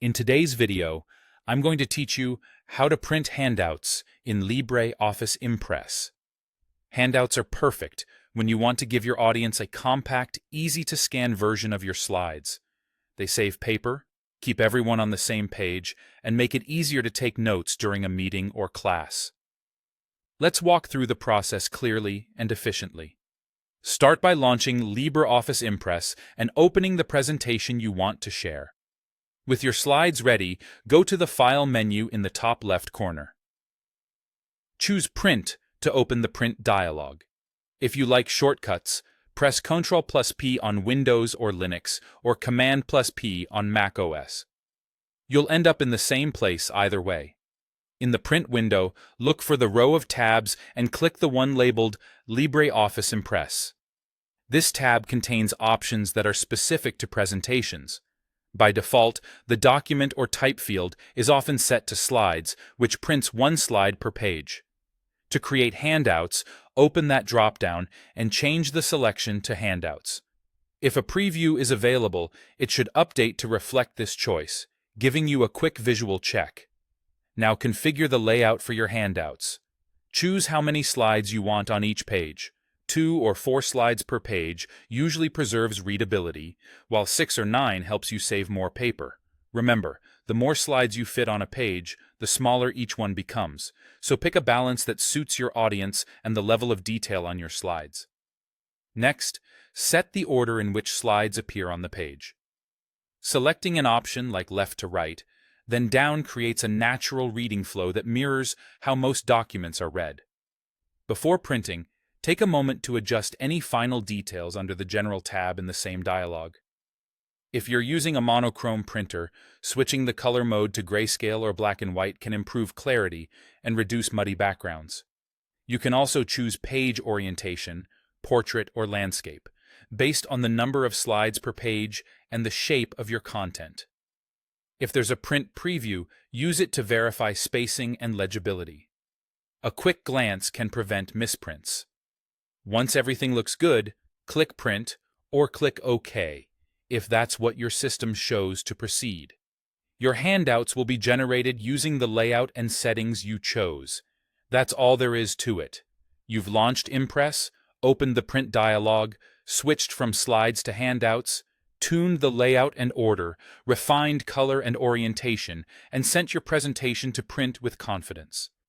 In today's video, I'm going to teach you how to print handouts in LibreOffice Impress. Handouts are perfect when you want to give your audience a compact, easy-to-scan version of your slides. They save paper, keep everyone on the same page, and make it easier to take notes during a meeting or class. Let's walk through the process clearly and efficiently. Start by launching LibreOffice Impress and opening the presentation you want to share. With your slides ready, go to the File menu in the top left corner. Choose Print to open the print dialog. If you like shortcuts, press Ctrl+P on Windows or Linux, or Command+P on Mac OS. You'll end up in the same place either way. In the print window, look for the row of tabs and click the one labeled LibreOffice Impress. This tab contains options that are specific to presentations. By default, the document or type field is often set to slides, which prints one slide per page. To create handouts, open that drop-down and change the selection to Handouts. If a preview is available, it should update to reflect this choice, giving you a quick visual check. Now configure the layout for your handouts. Choose how many slides you want on each page. 2 or 4 slides per page usually preserves readability, while 6 or 9 helps you save more paper. Remember, the more slides you fit on a page, the smaller each one becomes, so pick a balance that suits your audience and the level of detail on your slides. Next, set the order in which slides appear on the page. Selecting an option like left to right, then down creates a natural reading flow that mirrors how most documents are read. Before printing, take a moment to adjust any final details under the General tab in the same dialog. If you're using a monochrome printer, switching the color mode to grayscale or black and white can improve clarity and reduce muddy backgrounds. You can also choose page orientation, portrait or landscape, based on the number of slides per page and the shape of your content. If there's a print preview, use it to verify spacing and legibility. A quick glance can prevent misprints. Once everything looks good, click Print or click OK if that's what your system shows to proceed. Your handouts will be generated using the layout and settings you chose. That's all there is to it. You've launched Impress, opened the print dialog, switched from slides to handouts, tuned the layout and order, refined color and orientation, and sent your presentation to print with confidence.